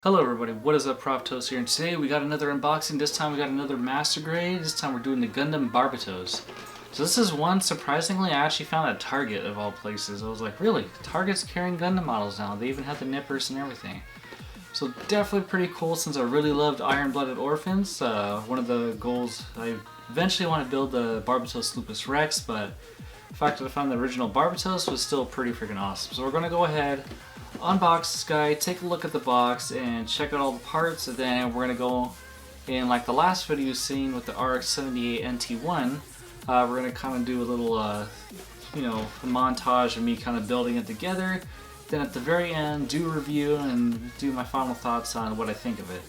Hello everybody, what is up, Barbatos here, and today we got another unboxing. This time we got another Master Grade. This time we're doing the Gundam Barbatos. So this is one, surprisingly, I actually found at Target of all places. I was like, really? Target's carrying Gundam models now. They even have the nippers and everything. So definitely pretty cool since I really loved Iron-Blooded Orphans. One of the goals, I eventually want to build the Barbatos Lupus Rex, but the fact that I found the original Barbatos was still pretty freaking awesome. So we're going to go ahead, unbox this guy, take a look at the box, and check out all the parts, and then we're going to go in like the last video seen with the RX-78 NT1. We're going to kind of do a little, montage of me kind of building it together. Then at the very end, do a review and do my final thoughts on what I think of it.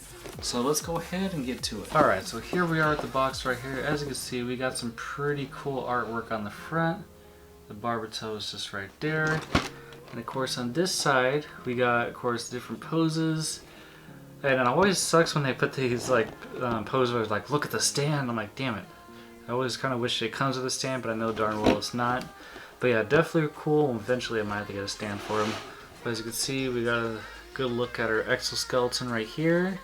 So let's go ahead and get to it. Alright, so here we are at the box right here. As you can see, we got some pretty cool artwork on the front. The Barbatos just right there. And of course on this side, we got, of course, different poses. And it always sucks when they put these like poses where it's like, look at the stand. I'm like, damn it. I always kind of wish it comes with a stand, but I know darn well it's not. But yeah, definitely cool. Eventually I might have to get a stand for him. But as you can see, we got a good look at our exoskeleton right here.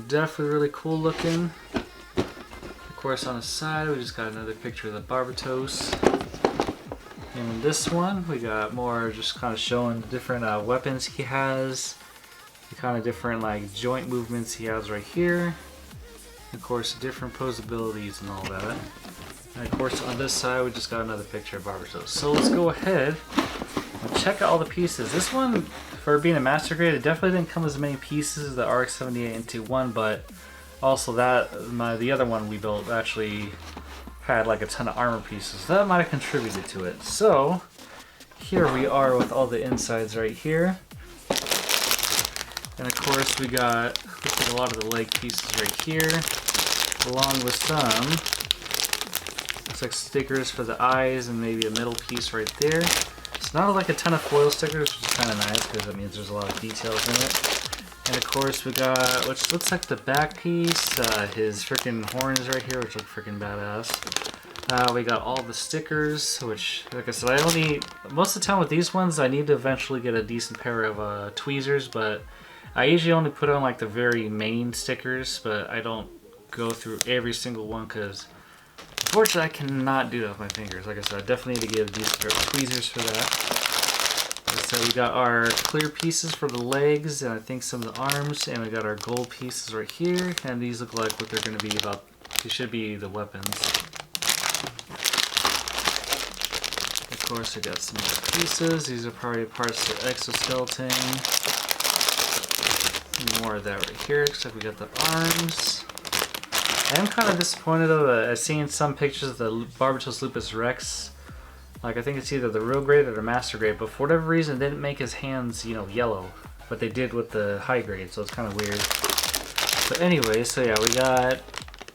Definitely really cool looking. Of course on the side, we just got another picture of the Barbatos. And in this one, we got more just kind of showing the different weapons he has. The kind of different like joint movements he has right here. Of course, different posabilities and all that. And of course, on this side, we just got another picture of Barbatos. So let's go ahead and check out all the pieces. This one, for being a Master Grade, it definitely didn't come as many pieces as the RX-78 NT1, but also the other one we built actually had like a ton of armor pieces. That might have contributed to it. So here we are with all the insides right here. And of course we got a lot of the leg pieces right here, along with some, looks like stickers for the eyes and maybe a middle piece right there. It's not like a ton of foil stickers, which is kind of nice because that means there's a lot of details in it. And of course we got, which looks like the back piece, his freaking horns right here, which look freaking badass. We got all the stickers, which, like I said, most of the time with these ones, I need to eventually get a decent pair of tweezers, but I usually only put on like the very main stickers, but I don't go through every single one because unfortunately I cannot do that with my fingers. Like I said, I definitely need to get a decent pair of tweezers for that. So we got our clear pieces for the legs and I think some of the arms, and we got our gold pieces right here, and these look like what they're going to be about. These should be the weapons. Of course we got some more pieces. These are probably parts of the exoskeleton. More of that right here, except we got the arms. I am kind of disappointed though. I've seen some pictures of the Barbatos Lupus Rex. Like, I think it's either the real grade or the Master Grade, but for whatever reason they didn't make his hands, yellow. But they did with the high grade, so it's kind of weird. But anyway, so yeah, we got,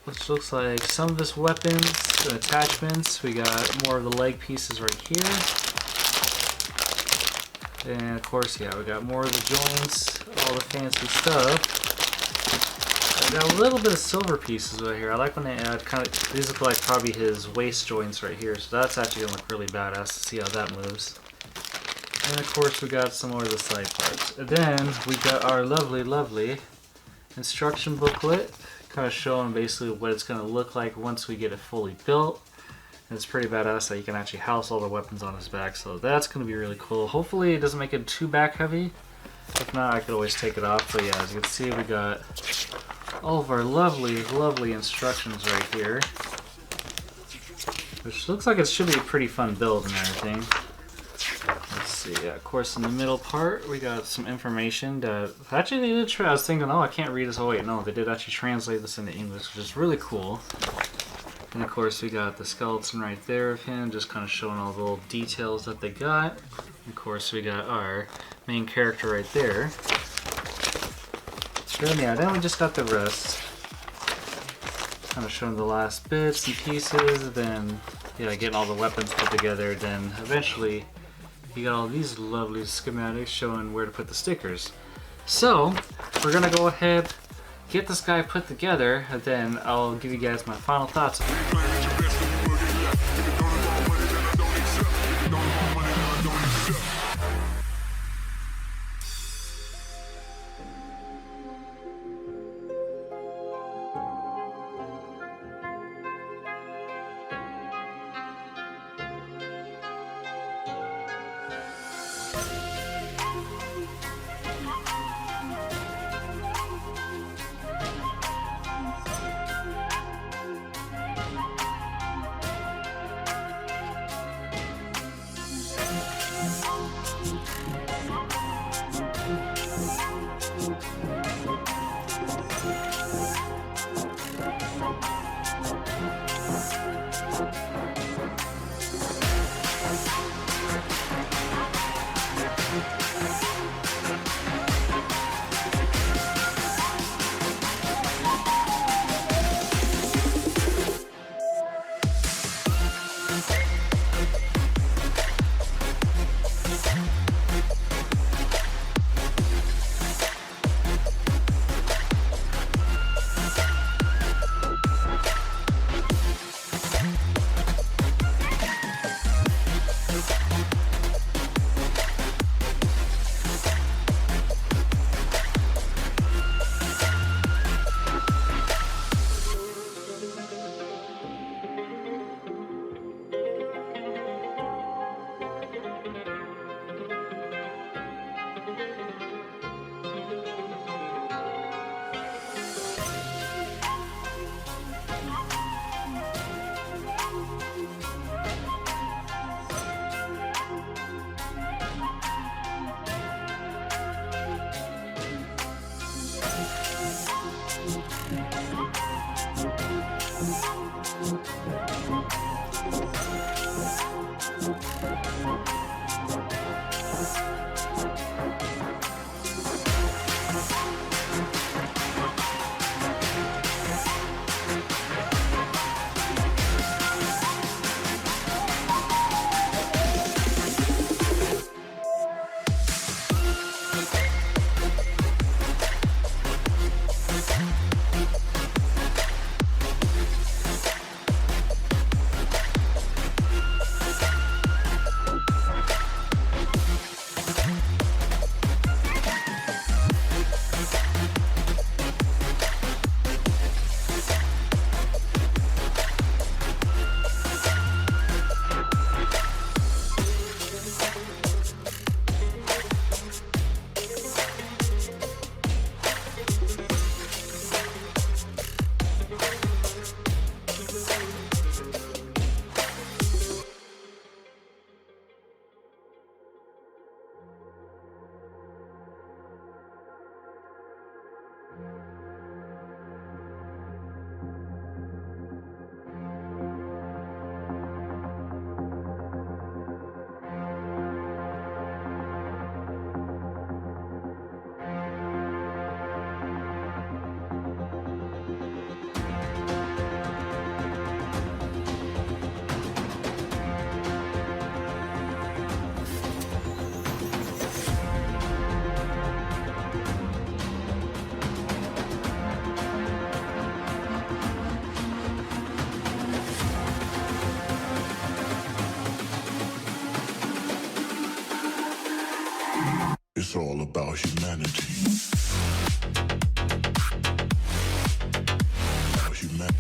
which looks like some of his weapons and attachments. We got more of the leg pieces right here. And of course, yeah, we got more of the joints, all the fancy stuff. We got a little bit of silver pieces right here. I like when they add these look like probably his waist joints right here. So that's actually gonna look really badass to see how that moves. And of course we got some more of the side parts. And then we got our lovely instruction booklet, kind of showing basically what it's gonna look like once we get it fully built. And it's pretty badass that you can actually house all the weapons on his back. So that's gonna be really cool. Hopefully it doesn't make it too back heavy. If not, I could always take it off. But yeah, as you can see, we got all of our lovely instructions right here, which looks like it should be a pretty fun build and everything. Let's see, yeah, of course in the middle part we got some information that actually they did try. I was thinking, oh, I can't read this. Oh wait, no, they did actually translate this into English, which is really cool. And of course we got the skeleton right there of him, just kind of showing all the little details that they got. Of course we got our main character right there. Then yeah, then we just got the rest. Kind of showing the last bits and pieces, then yeah, getting all the weapons put together, then eventually you got all these lovely schematics showing where to put the stickers. So, we're gonna go ahead, get this guy put together, and then I'll give you guys my final thoughts. It's all about humanity. About humanity.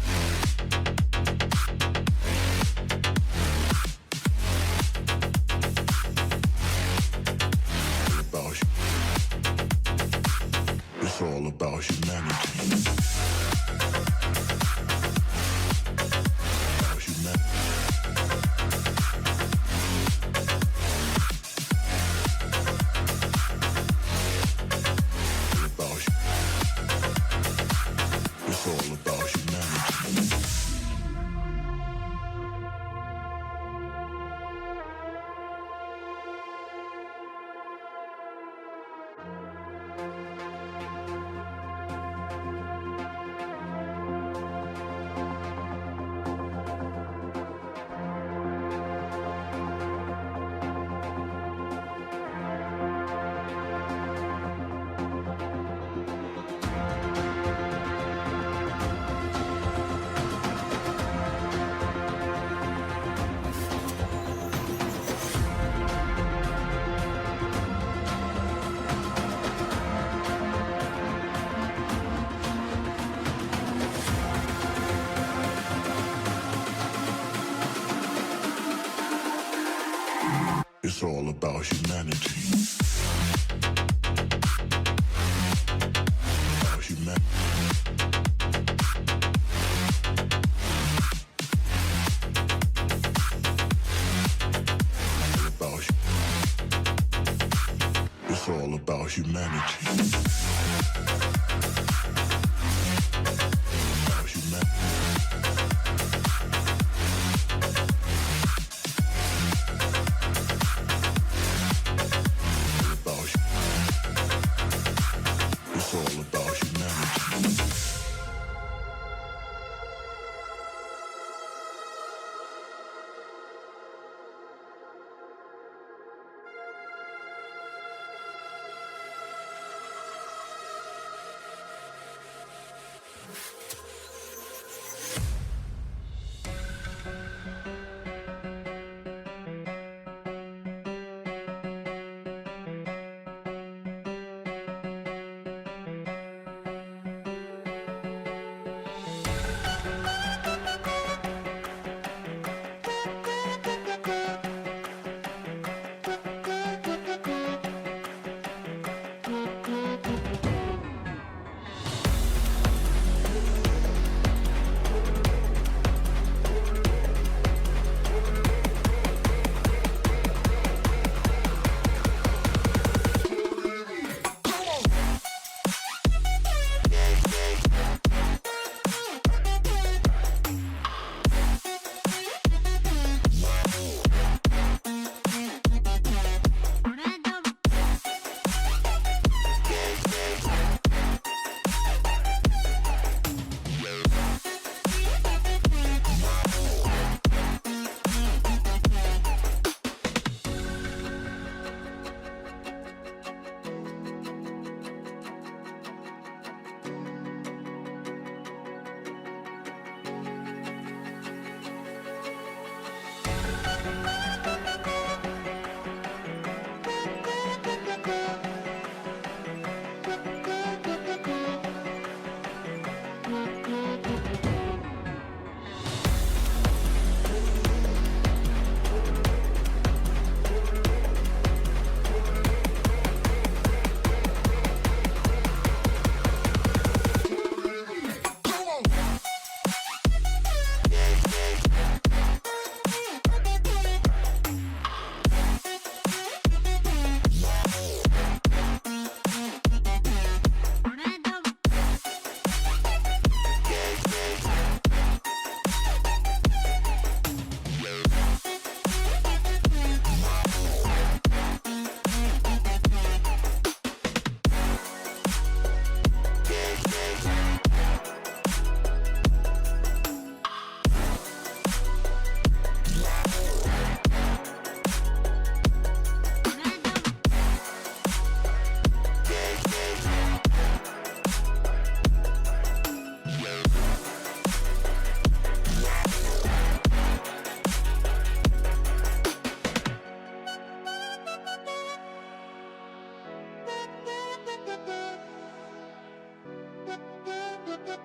It's all about humanity. About humanity. It's all about humanity. It's all about humanity. About humanity. It's all about humanity. About humanity. It's all about humanity.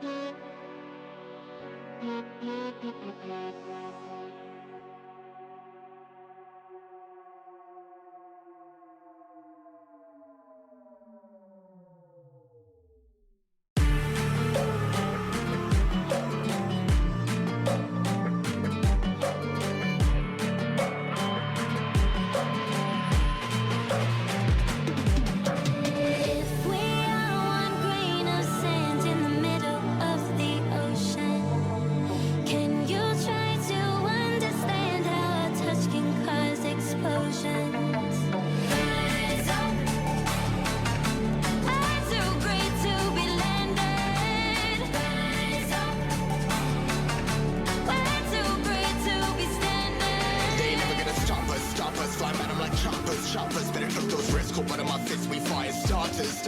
If we are one grain of sand in the middle of the ocean, can you try to understand how a touch can cause explosions? Rise up, I'm too great to be landed. Rise up, we're too great to be standing. They never gonna stop us, fly at 'em like choppers, better took those risks, cold blood in my fists, we fire starters,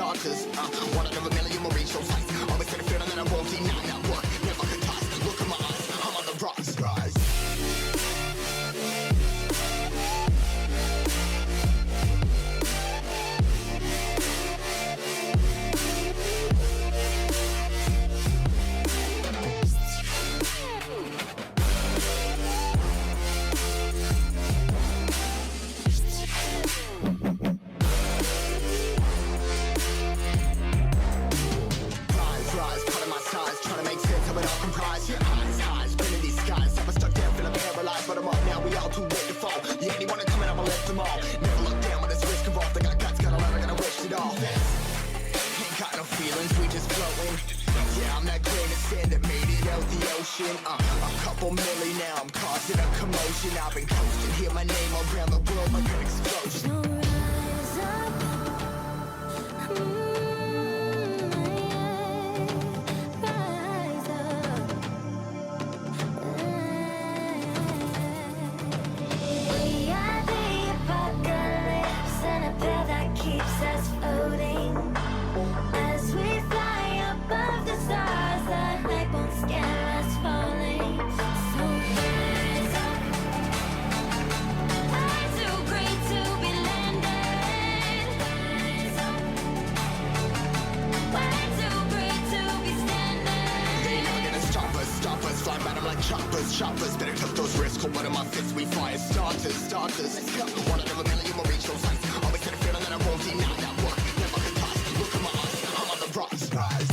one out of a million will reach those heights, always got a feeling that I won't deny, not work, never could toss, look in my eyes, I'm on the rocks, rise. Rise, cut in my size, trying to make sense of it all comprised. Your eyes, been in these skies. Never stuck down, feeling paralyzed, but I'm up now. We all too late to fall. Yeah, anyone coming up, I left them all. Never look down when there's risk involved. I got guts, got a lot, I gotta wish it all. Ain't got no feelings, we just floating. Yeah, I'm that grain of sand that made it out the ocean. A couple milli now, I'm causing a commotion. I've been coasting, hear my name around the world like an explosion. So rise up, rise up. We are the apocalypse, and a path that keeps us floating. As we fly above the stars, the light won't scare us falling. So rise up, I'm too great to be landed. Rise up, we're too great to be standing. They never gonna stop us, fly at 'em like choppers, better took those risks, cold blood in my fists, we fire starters, one out of a million will reach those heights, always got a feeling that I won't deny, not work, never could toss, look in my eyes, I'm on the rocks, rise.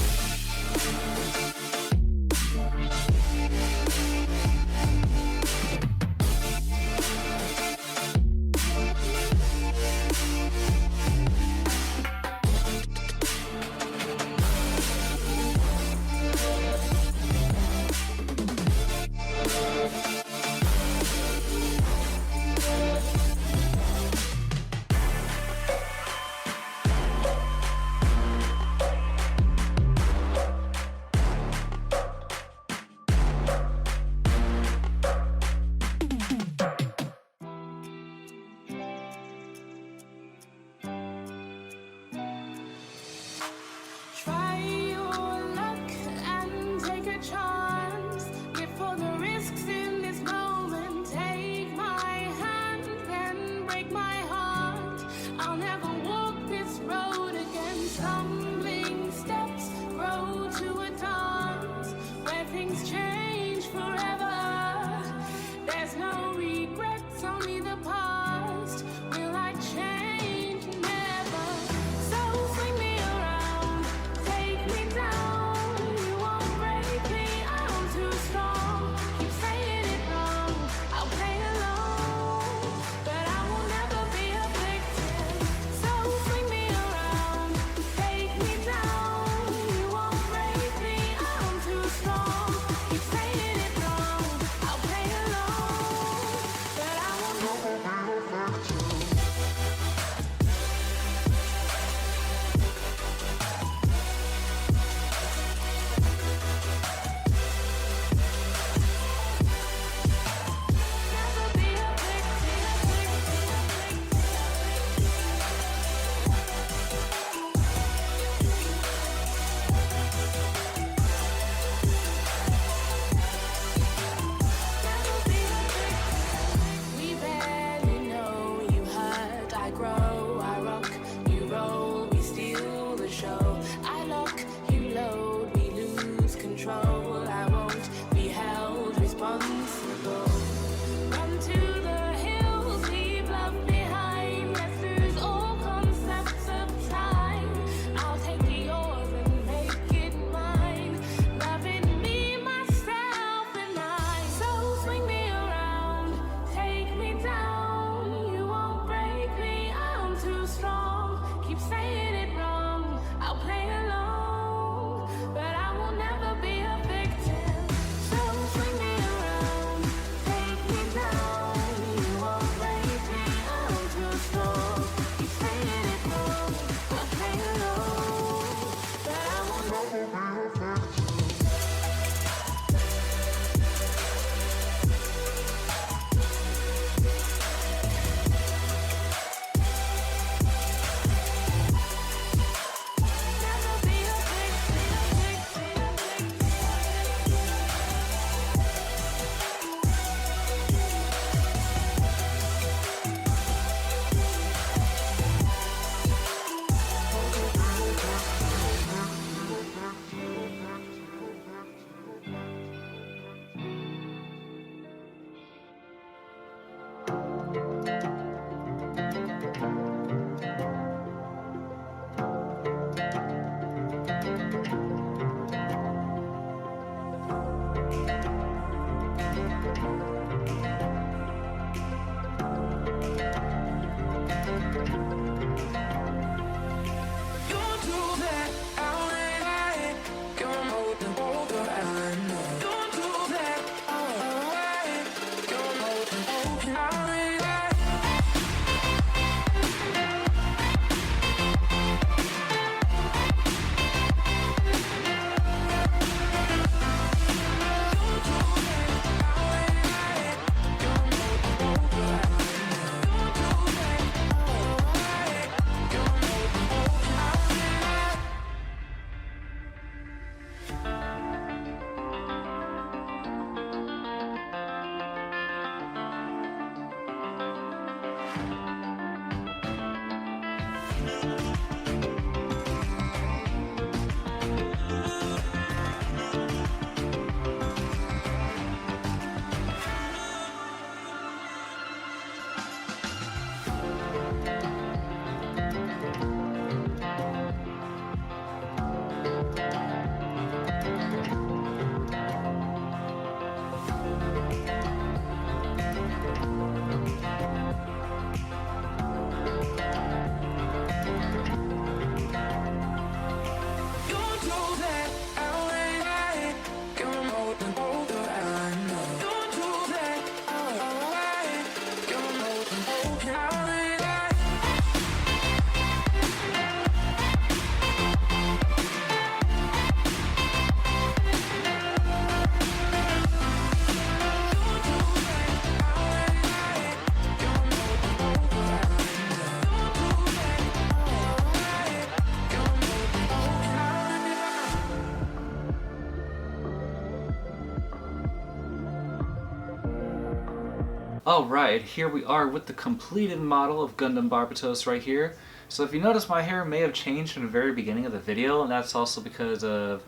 Alright, here we are with the completed model of Gundam Barbatos right here. So if you notice, my hair may have changed from the very beginning of the video, and that's also because of...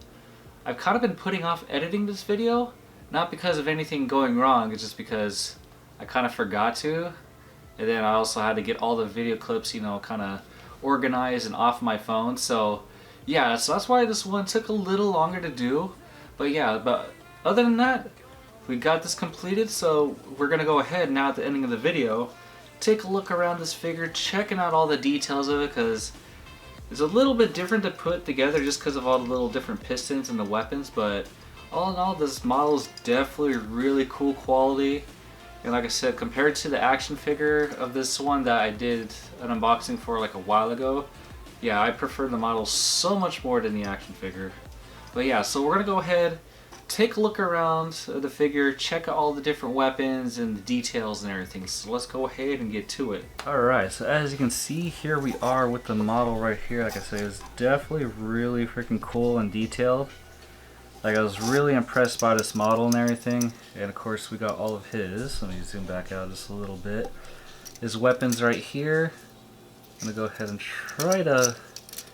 I've kind of been putting off editing this video. Not because of anything going wrong, it's just because I kind of forgot to. And then I also had to get all the video clips, you know, kind of organized and off my phone. So yeah, so that's why this one took a little longer to do. But yeah, but other than that, we got this completed, so we're gonna go ahead now at the ending of the video, take a look around this figure, checking out all the details of it, because it's a little bit different to put together just because of all the little different pistons and the weapons, but all in all, this model is definitely really cool quality. And like I said, compared to the action figure of this one that I did an unboxing for like a while ago, yeah, I prefer the model so much more than the action figure. But yeah, so we're gonna go ahead, take a look around the figure, check out all the different weapons and the details and everything. So let's go ahead and get to it. Alright, so as you can see, here we are with the model right here. Like I said, it's definitely really freaking cool and detailed. Like, I was really impressed by this model and everything. And of course we got all of his. Let me zoom back out just a little bit. His weapons right here. I'm gonna go ahead and try to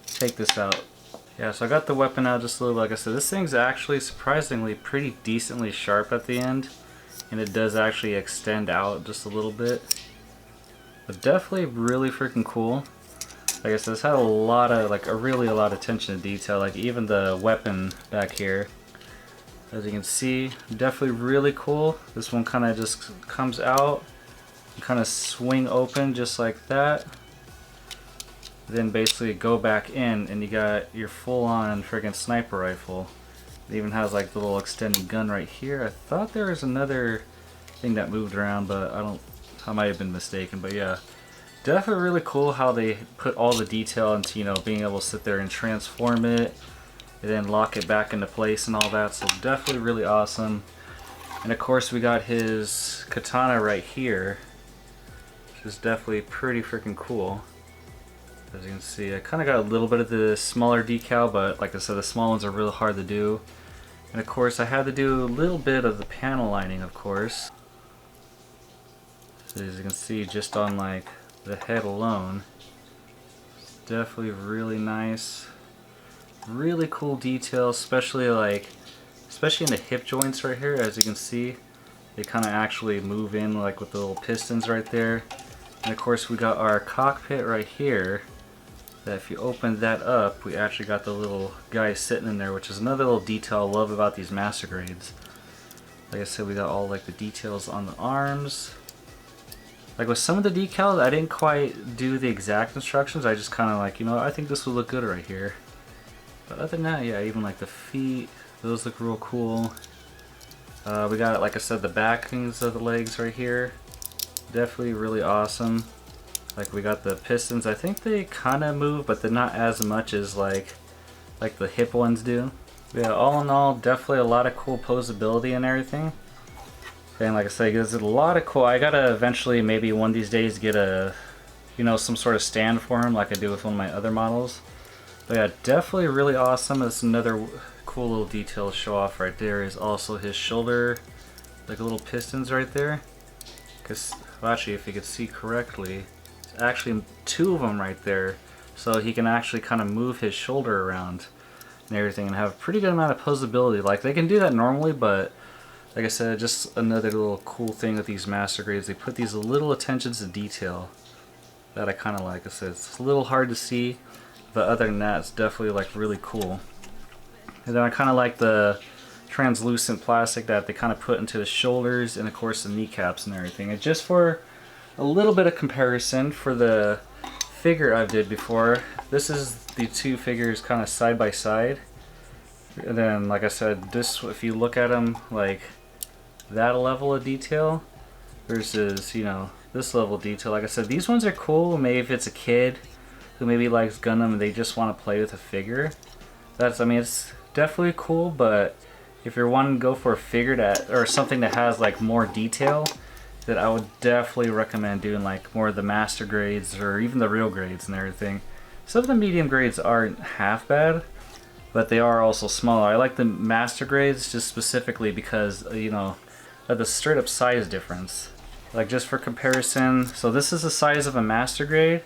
take this out. Yeah, so I got the weapon out just a little. Like I said, this thing's actually surprisingly pretty decently sharp at the end. And it does actually extend out just a little bit. But definitely really freaking cool. Like I said, it's had a lot of, like, really a lot of attention to detail. Like, even the weapon back here. As you can see, definitely really cool. This one kind of just comes out, kind of swing open just like that. Then basically go back in and you got your full-on friggin' sniper rifle. It even has like the little extended gun right here. I thought there was another thing that moved around, but I might have been mistaken. But yeah, definitely really cool how they put all the detail into, you know, being able to sit there and transform it and then lock it back into place and all that. So definitely really awesome. And of course we got his katana right here, which is definitely pretty freaking cool. As you can see, I kind of got a little bit of the smaller decal, but like I said, the small ones are really hard to do. And of course I had to do a little bit of the panel lining, of course. So as you can see, just on like the head alone, it's definitely really nice. Really cool detail, especially in the hip joints right here. As you can see, they kind of actually move in like with the little pistons right there. And of course we got our cockpit right here, that if you open that up, we actually got the little guy sitting in there, which is another little detail I love about these master grades. Like I said, we got all like the details on the arms. Like with some of the decals, I didn't quite do the exact instructions. I just kind of like, you know, I think this would look good right here. But other than that, yeah, even like the feet, those look real cool. We got, like I said, the backings of the legs right here. Definitely really awesome. Like we got the pistons. I think they kind of move, but they're not as much as like the hip ones do. Yeah, all in all, definitely a lot of cool posability and everything. And like I said, there's a lot of cool. I gotta eventually, maybe one of these days, get a, you know, some sort of stand for him like I do with one of my other models. But yeah, definitely really awesome. It's another cool little detail to show off right there is also his shoulder, like little pistons right there. Because, well, actually, if you could see correctly, it's actually two of them right there. So he can actually kind of move his shoulder around and everything and have a pretty good amount of posability. Like, they can do that normally, but like I said, just another little cool thing with these master grades. They put these little attentions to detail that I kind of like. I said, it's a little hard to see, but other than that, it's definitely like really cool. And then I kind of like the translucent plastic that they kind of put into the shoulders and of course the kneecaps and everything. And just for a little bit of comparison for the figure I did before, this is the two figures kind of side by side. And then like I said, this, if you look at them like that level of detail versus, you know, this level of detail. Like I said, these ones are cool. Maybe if it's a kid who maybe likes Gundam and they just want to play with a figure, that's, I mean, it's definitely cool. But if you're wanting to go for a figure that, or something that has like more detail, that I would definitely recommend doing like more of the master grades or even the real grades and everything. Some of the medium grades aren't half bad, but they are also smaller. I like the master grades just specifically because, you know, of the straight up size difference. Like just for comparison, so this is the size of a master grade,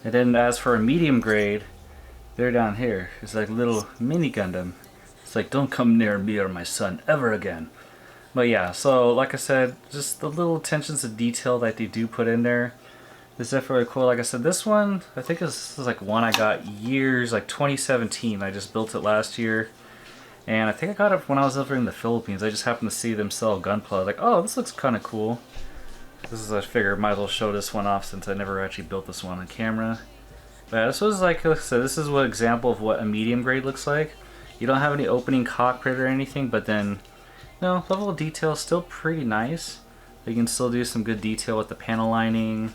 and then as for a medium grade, they're down here. It's like little mini Gundam. It's like, don't come near me or my son ever again. But yeah, so like I said, just the little attentions to detail that they do put in there is definitely cool. Like I said, this one, I think this is like one I got years, like 2017. I just built it last year. And I think I got it when I was over in the Philippines. I just happened to see them sell Gunpla. Like, oh, this looks kind of cool. This is, I figured, might as well show this one off since I never actually built this one on camera. But yeah, this was like I said, this is what example of what a medium grade looks like. You don't have any opening cockpit or anything, but then, no, level of detail is still pretty nice. You can still do some good detail with the panel lining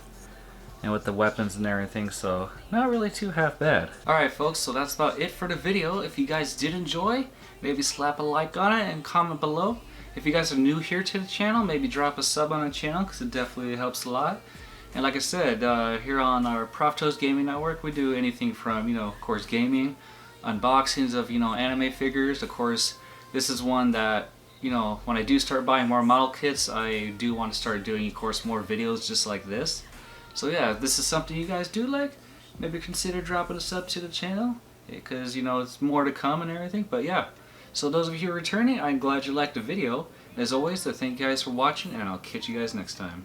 and with the weapons and everything, so not really too half bad. Alright folks, so that's about it for the video. If you guys did enjoy, maybe slap a like on it and comment below. If you guys are new here to the channel, maybe drop a sub on the channel because it definitely helps a lot. And like I said, here on our Barbatos Gaming Network, we do anything from, you know, of course, gaming, unboxings of, you know, anime figures. Of course, this is one that, you know, when I do start buying more model kits, I do want to start doing, of course, more videos just like this. So yeah, if this is something you guys do like, maybe consider dropping a sub to the channel, because, you know, it's more to come and everything. But yeah, so those of you who are returning, I'm glad you liked the video. As always, I thank you guys for watching, and I'll catch you guys next time.